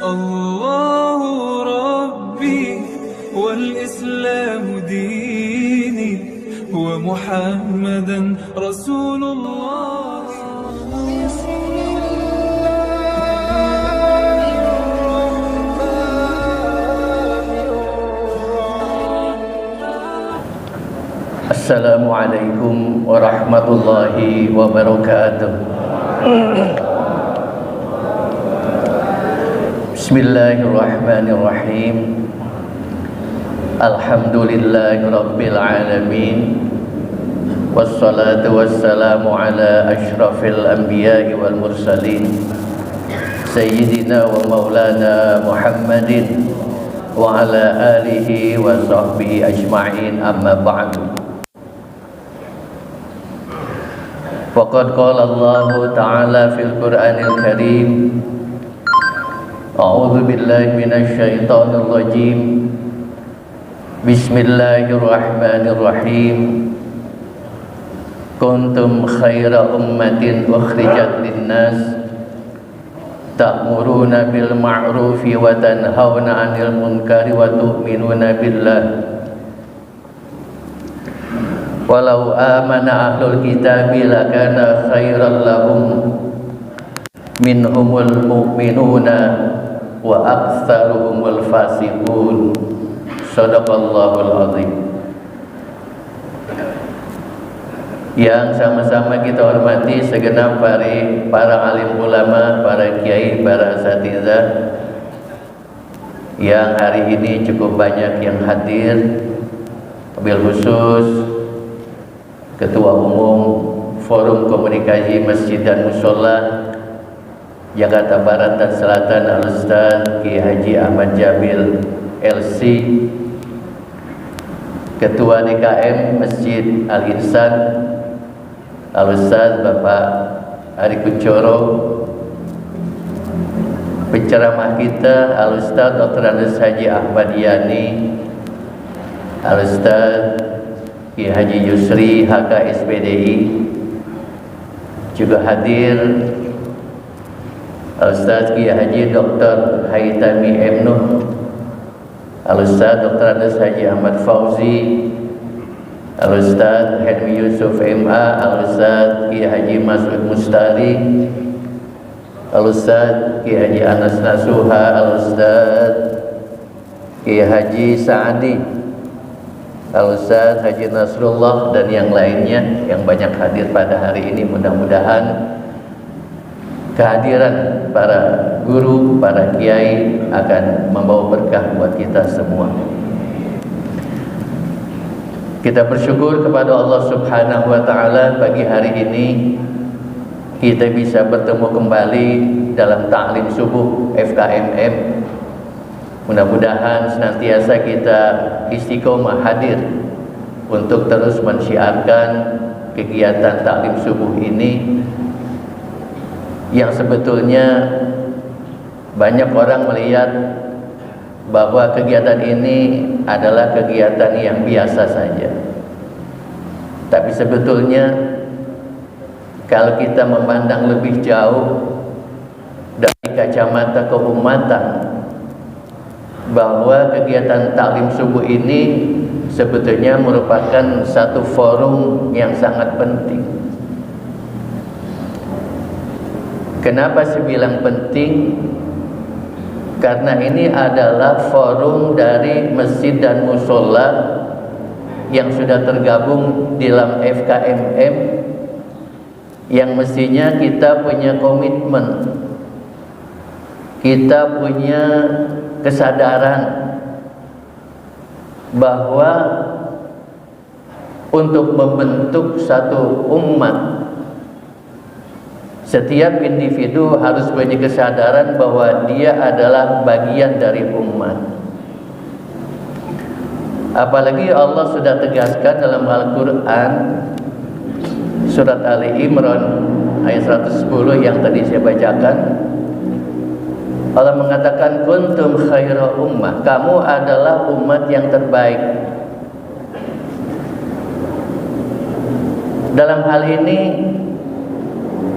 الله ربي والإسلام ديني ومحمدا رسول الله. Assalamualaikum warahmatullahi wabarakatuh. Bismillahirrahmanirrahim. Alhamdulillahi rabbil alamin. Wassalatu wassalamu ala ashrafil anbiya'i wal mursalin Sayyidina wa maulana Muhammadin wa ala alihi wa sahbihi ajma'in, amma ba'du. Faqad qala Allah ta'ala fil Qur'anil Karim, a'udzu billahi minasy syaithanir rajim. Bismillahirrahmanirrahim. Kuntum khaira ummatin ukhrijat lin-nas ta'muruna bil ma'rufi wa tanhauna 'anil munkari wa tu'minuna billah. Walau amana ahlul kitabi lakana khairan lahum minhumul mu'minuna wa aktsaruhumul fasiqun. Shadaqallahul azim. Yang sama-sama kita hormati segenap para alim ulama, para kiai, para asatizah yang hari ini cukup banyak yang hadir. Wabil khusus Ketua Umum Forum Komunikasi Masjid dan Mushola Jakarta Barat dan Selatan, Al-Ustaz Ki Haji Ahmad Jabil LC, Ketua DKM Masjid Al-Insan Al-Ustaz Bapak Ari Kuncoro, penceramah kita Al-Ustaz Dr. Andes Haji Ahmad Yani, Al-Ustaz Ki Haji Yusri HK SPDI, juga hadir Al-Ustaz Ki Haji Dr. Haitami M. Nuh, Al-Ustaz Dr. Andes Haji Ahmad Fauzi, Al-Ustaz Helmi Yusuf MA, Al-Ustaz Ki Haji Masud Mustari, Al-Ustaz Ki Haji Anas Nasuha, Al-Ustaz Ki Haji Saadi, Al-Ustaz Haji Nasrullah, dan yang lainnya yang banyak hadir pada hari ini. Mudah-mudahan kehadiran para guru, para kiai akan membawa berkah buat kita semua. Kita bersyukur kepada Allah Subhanahu wa taala, pagi hari ini kita bisa bertemu kembali dalam taklim subuh FKMM. Mudah-mudahan senantiasa kita istiqomah hadir untuk terus mensyiarkan kegiatan taklim subuh ini, yang sebetulnya banyak orang melihat bahwa kegiatan ini adalah kegiatan yang biasa saja. Tapi sebetulnya kalau kita memandang lebih jauh dari kacamata keumatan, bahwa kegiatan taklim subuh ini sebetulnya merupakan satu forum yang sangat penting. Kenapa saya bilang penting? Karena ini adalah forum dari masjid dan mushola yang sudah tergabung di dalam FKMM, yang mestinya kita punya komitmen, kita punya kesadaran bahwa untuk membentuk satu umat, setiap individu harus punya kesadaran bahwa dia adalah bagian dari umat. Apalagi Allah sudah tegaskan dalam Al-Quran surat Ali Imran ayat 110 yang tadi saya bacakan. Allah mengatakan kuntum khaira ummah, kamu adalah umat yang terbaik. Dalam hal ini,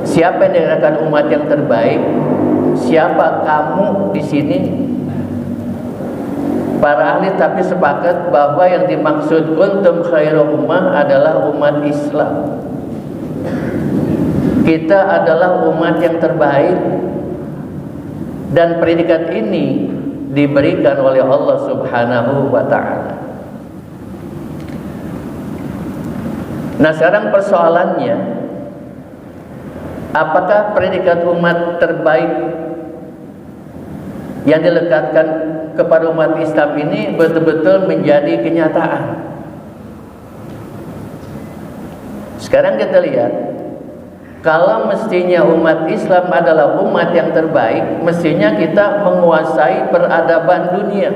siapa yang dikatakan umat yang terbaik? siapa kamu di sini? Para ahli tapi sepakat bahwa yang dimaksud kuntum khairu ummah adalah umat Islam. Kita adalah umat yang terbaik, dan predikat ini diberikan oleh Allah Subhanahu wa ta'ala. Nah, sekarang persoalannya, apakah predikat umat terbaik yang dilekatkan kepada umat Islam ini betul-betul menjadi kenyataan? Sekarang kita lihat, kalau mestinya umat Islam adalah umat yang terbaik, mestinya kita menguasai peradaban dunia.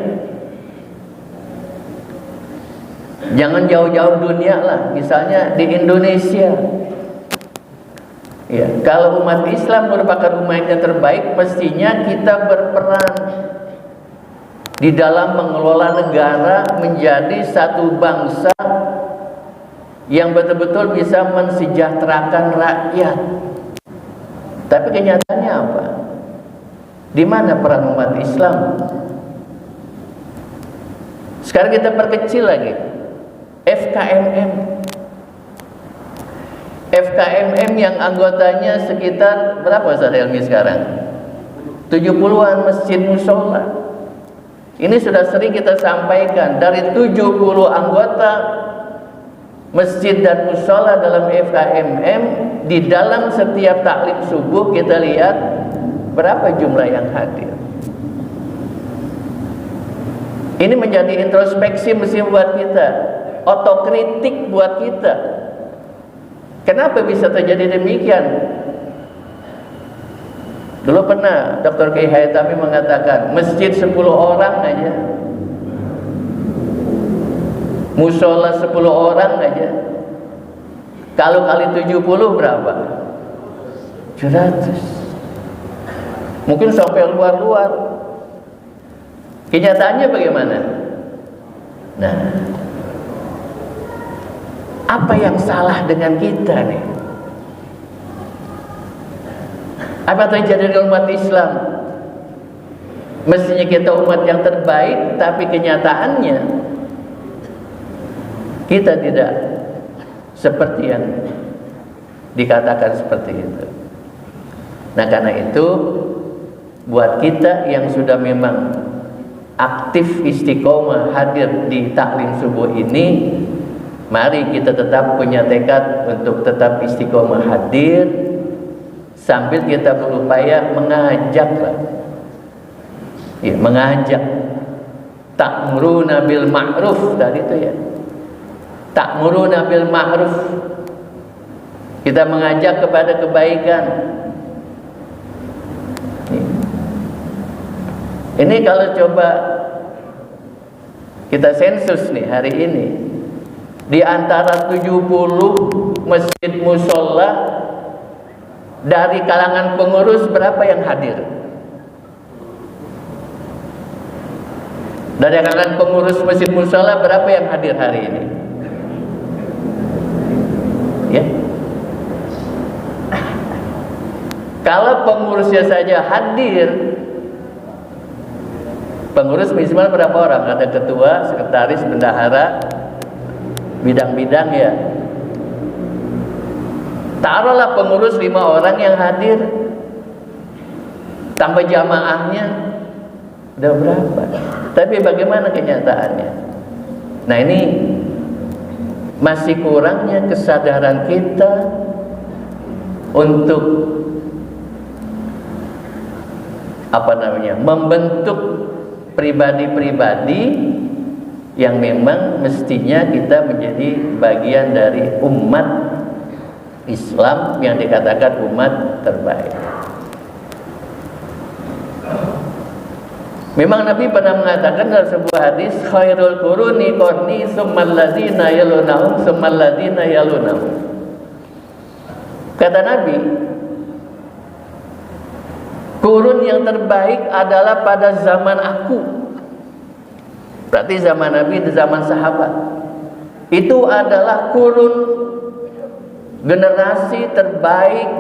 Jangan jauh-jauh dunia lah, misalnya di Indonesia. Ya, kalau umat Islam merupakan umat yang terbaik, mestinya kita berperan di dalam mengelola negara menjadi satu bangsa yang betul-betul bisa mensejahterakan rakyat. Tapi kenyataannya apa? Di mana peran umat Islam? Sekarang kita perkecil lagi. FKMM yang anggotanya sekitar berapa Ustaz Helmi sekarang? 70-an masjid musola. Ini sudah sering kita sampaikan, dari 70 anggota masjid dan musola dalam FKMM, di dalam setiap taklim subuh kita lihat berapa jumlah yang hadir. Ini menjadi introspeksi mesti buat kita, otokritik buat kita. Kenapa bisa terjadi demikian? Dulu pernah Dr. Kiai Hayatami mengatakan, masjid 10 orang aja, musola 10 orang aja, kalau kali 70 berapa? 700. Mungkin sampai luar-luar. Kenyataannya bagaimana? Nah, apa yang salah dengan kita nih? Apa terjadi dengan umat Islam? Mestinya kita umat yang terbaik, tapi kenyataannya kita tidak seperti yang dikatakan seperti itu. Nah, karena itu buat kita yang sudah memang aktif istiqomah hadir di taklim subuh ini, mari kita tetap punya tekad untuk tetap istiqomah hadir, sambil kita berupaya mengajak, ya, mengajak. Ta'muruna bil ma'ruf tadi itu ya. Ta'muruna bil ma'ruf. Kita mengajak kepada kebaikan. Ini kalau coba kita sensus nih hari ini, di antara 70 masjid musola, dari kalangan pengurus berapa yang hadir? Dari kalangan pengurus masjid musola berapa yang hadir hari ini? Ya. Kalau pengurusnya saja hadir, pengurus minimal berapa orang? Ada ketua, sekretaris, bendahara, bidang-bidang ya. Taruhlah pengurus 5 orang yang hadir, tambah jamaahnya, udah berapa? Tapi bagaimana kenyataannya? Nah, ini masih kurangnya kesadaran kita untuk membentuk pribadi-pribadi yang memang mestinya kita menjadi bagian dari umat Islam yang dikatakan umat terbaik. Memang Nabi pernah mengatakan dalam sebuah hadis, khairul quruni qarni tsummal ladzina yalunahum tsummal ladzina yalunahum. Kata Nabi, kurun yang terbaik adalah pada zaman aku. Berarti zaman Nabi itu zaman sahabat. Itu adalah kurun generasi terbaik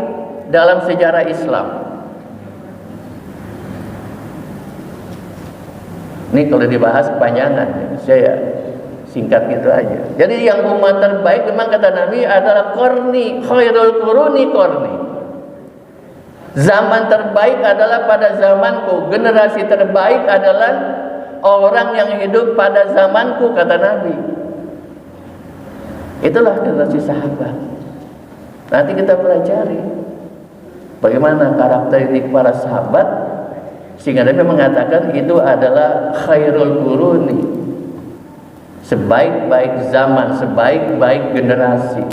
dalam sejarah Islam. Ini kalau dibahas kepanjangan, saya singkat gitu aja. Jadi yang umat terbaik memang kata Nabi adalah qarni, khairul quruni qarni. Zaman terbaik adalah pada zamanku. Generasi terbaik adalah orang yang hidup pada zamanku, kata Nabi. Itulah generasi sahabat. Nanti kita pelajari bagaimana karakteristik para sahabat, sehingga Nabi mengatakan itu adalah khairul quruni, sebaik-baik zaman, sebaik-baik generasi.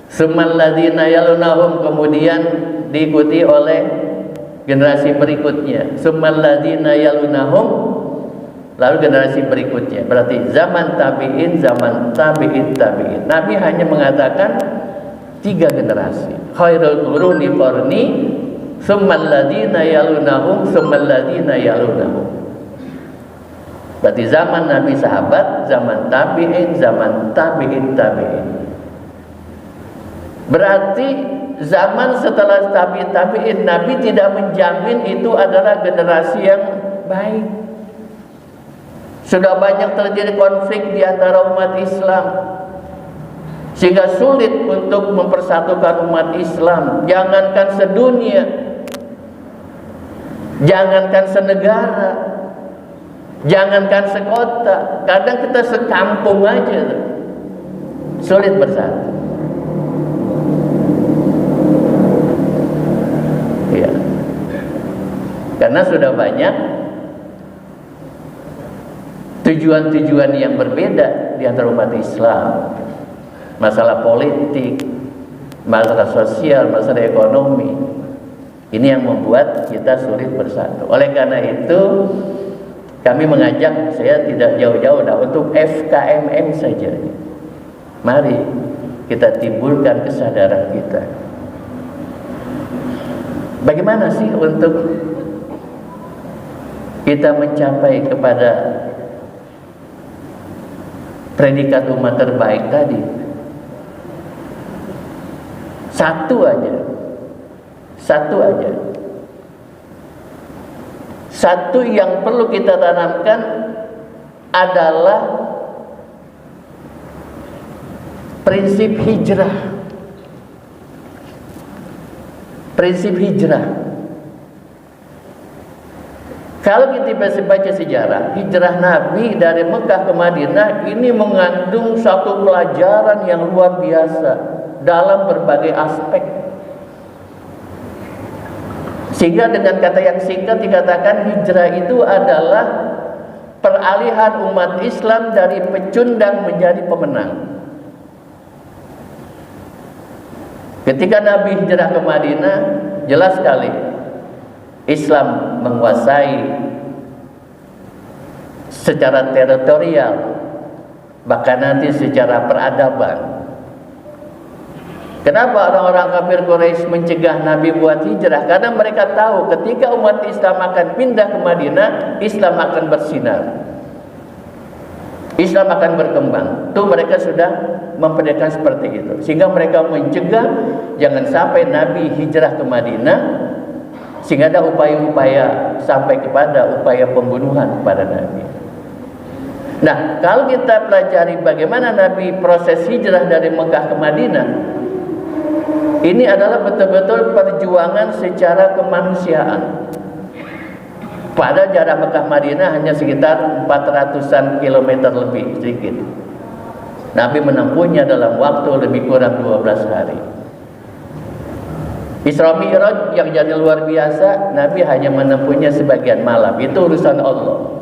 Tsummal ladzina yalunahum, kemudian diikuti oleh generasi berikutnya. Tsummal ladzina yalunahum, lalu generasi berikutnya. Berarti zaman tabi'in, zaman tabi'in, tabi'in. Nabi hanya mengatakan 3 generasi. Khairul quruni qarni, tsummal ladzina yalunahum, tsummal ladzina yalunahum. Berarti zaman Nabi sahabat, zaman tabi'in, zaman tabi'in, tabi'in. Berarti zaman setelah tabi'in, Nabi tidak menjamin itu adalah generasi yang baik. Sudah banyak terjadi konflik di antara umat Islam, sehingga sulit untuk mempersatukan umat Islam. Jangankan sedunia, jangankan senegara, jangankan sekota, kadang kita sekampung aja sulit bersatu. Ya, karena sudah banyak tujuan-tujuan yang berbeda di antara umat Islam. Masalah politik, masalah sosial, masalah ekonomi. Ini yang membuat kita sulit bersatu. Oleh karena itu, kami mengajak, saya tidak jauh-jauh untuk FKMM saja. Mari kita timbulkan kesadaran kita. Bagaimana sih untuk kita mencapai kepada predikat umat terbaik tadi? Satu aja. Satu yang perlu kita tanamkan adalah prinsip hijrah. Prinsip hijrah. Kalau kita baca sejarah hijrah Nabi dari Mekah ke Madinah, ini mengandung satu pelajaran yang luar biasa dalam berbagai aspek. Sehingga dengan kata yang singkat dikatakan hijrah itu adalah peralihan umat Islam dari pecundang menjadi pemenang. Ketika Nabi hijrah ke Madinah, jelas sekali Islam menguasai secara teritorial, bahkan nanti secara peradaban. Kenapa orang-orang kafir Quraisy mencegah Nabi buat hijrah? Karena mereka tahu ketika umat Islam akan pindah ke Madinah, Islam akan bersinar, Islam akan berkembang. Tuh mereka sudah memperlihatkan seperti itu, sehingga mereka mencegah jangan sampai Nabi hijrah ke Madinah, sehingga ada upaya-upaya sampai kepada upaya pembunuhan kepada Nabi. Nah, kalau kita pelajari bagaimana Nabi proses hijrah dari Mekah ke Madinah, ini adalah betul-betul perjuangan secara kemanusiaan. Pada jarak Mekah Madinah hanya sekitar 400-an kilometer lebih sedikit. Nabi menempuhnya dalam waktu lebih kurang 12 hari. Isra Mi'raj yang jadi luar biasa, Nabi hanya menempuhnya sebagian malam. Itu urusan Allah.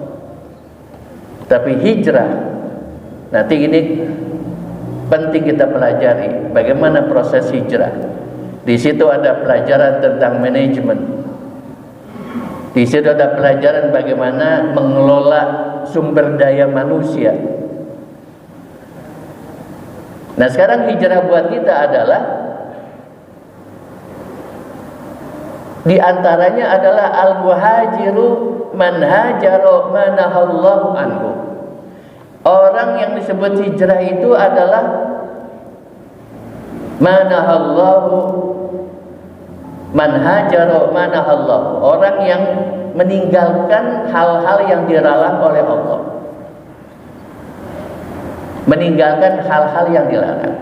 Tapi hijrah, nanti ini penting kita pelajari bagaimana proses hijrah. Di situ ada pelajaran tentang manajemen. Di situ ada pelajaran bagaimana mengelola sumber daya manusia. Nah, sekarang hijrah buat kita adalah di antaranya adalah al-muhajiru man hajara manahallahu anhu. Orang yang disebut hijrah itu adalah manahallahu Man hajara mana Allah, orang yang meninggalkan hal-hal yang dilarang oleh Allah. Meninggalkan hal-hal yang dilarang.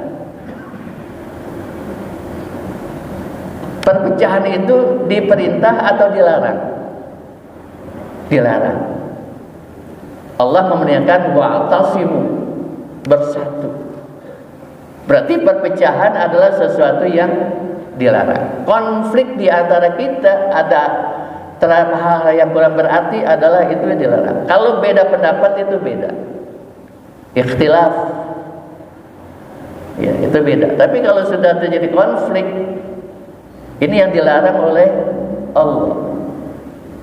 Perpecahan itu diperintah atau dilarang? Dilarang. Allah memerintahkan wa'tasimu, bersatu. Berarti perpecahan adalah sesuatu yang dilarang. Konflik di antara kita ada hal yang kurang berarti adalah itu yang dilarang. Kalau beda pendapat itu beda. Ikhtilaf. Ya, itu beda. Tapi kalau sudah terjadi konflik, ini yang dilarang oleh Allah.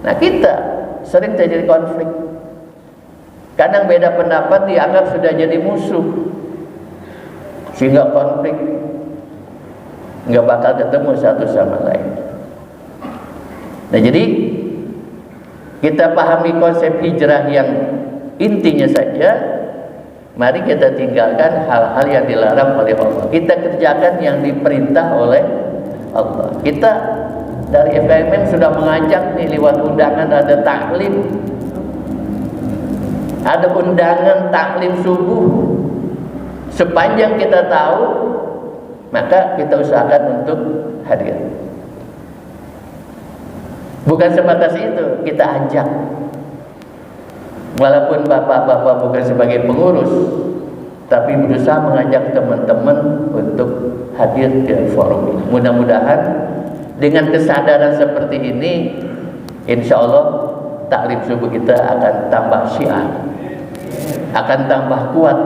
Nah, kita sering terjadi konflik. Kadang beda pendapat dianggap sudah jadi musuh, sehingga konflik nggak bakal ketemu satu sama lain. Nah, jadi kita pahami konsep hijrah yang intinya saja. Mari kita tinggalkan hal-hal yang dilarang oleh Allah. Kita kerjakan yang diperintah oleh Allah. Kita dari FKMM sudah mengajak nih lewat undangan, ada taklim. Ada undangan taklim subuh. Sepanjang kita tahu, maka kita usahakan untuk hadir. Bukan sebatas itu, kita ajak. Walaupun bapak-bapak bukan sebagai pengurus, tapi berusaha mengajak teman-teman untuk hadir di forum ini. Mudah-mudahan dengan kesadaran seperti ini, insya Allah taklim subuh kita akan tambah syiar, akan tambah kuat,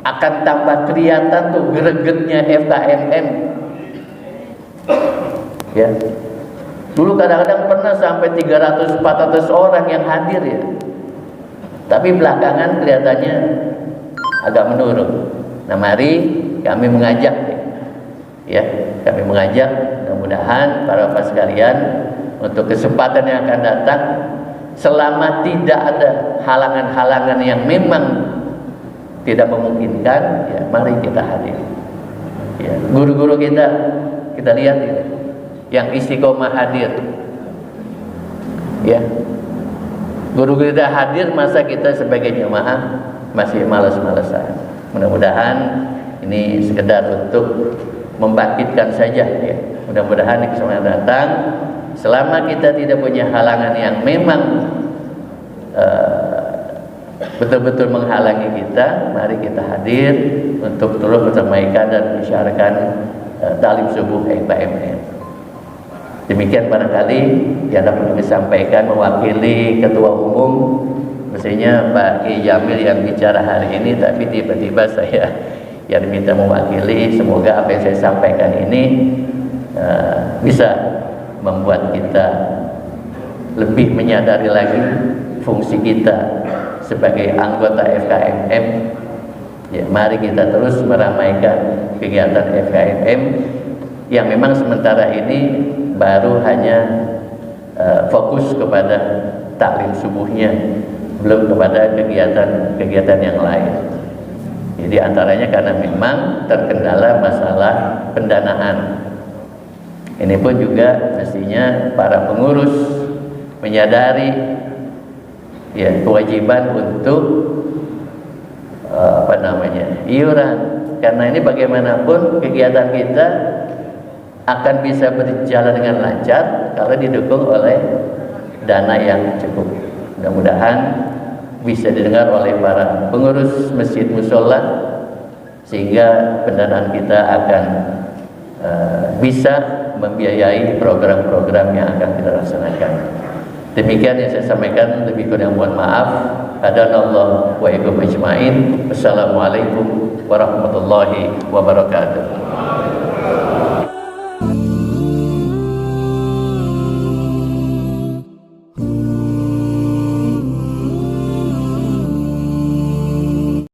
akan tambah kelihatan tuh gregetnya FKMM. Ya. Dulu kadang-kadang pernah sampai 300-400 orang yang hadir ya. Tapi belakangan kelihatannya agak menurun. Nah, mari kami mengajak ya, kami mengajak mudah-mudahan para bapak sekalian untuk kesempatan yang akan datang, selama tidak ada halangan-halangan yang memang tidak memungkinkan, ya mari kita hadir. Ya, guru-guru kita lihat ini, yang istiqomah hadir. Ya. Guru kita hadir, masa kita sebagai jemaah masih malas-malasan. Mudah-mudahan ini sekedar untuk membangkitkan saja ya. Mudah-mudahan di kesempatan datang, selama kita tidak punya halangan yang memang betul-betul menghalangi kita, mari kita hadir untuk terus meramaikan dan menyiarkan taklim subuh FKMM. Demikian barangkali yang dapat kami sampaikan mewakili Ketua Umum, mestinya Pak Ki Jamil yang bicara hari ini, tapi tiba-tiba saya yang diminta mewakili. Semoga apa yang saya sampaikan ini bisa membuat kita lebih menyadari lagi fungsi kita sebagai anggota FKMM. Ya, mari kita terus meramaikan kegiatan FKMM yang memang sementara ini baru hanya fokus kepada taklim subuhnya, belum kepada kegiatan-kegiatan yang lain. Jadi antaranya karena memang terkendala masalah pendanaan. Ini pun juga mestinya para pengurus menyadari ya kewajiban untuk iuran, karena ini bagaimanapun kegiatan kita akan bisa berjalan dengan lancar kalau didukung oleh dana yang cukup. Mudah-mudahan bisa didengar oleh para pengurus masjid mushola, sehingga pendanaan kita akan bisa membiayai program-program yang akan kita laksanakan. Demikian yang saya sampaikan, lebih kurang mohon maaf. Hadanallahu wa iyyakum ajmain. Wassalamualaikum warahmatullahi wabarakatuh.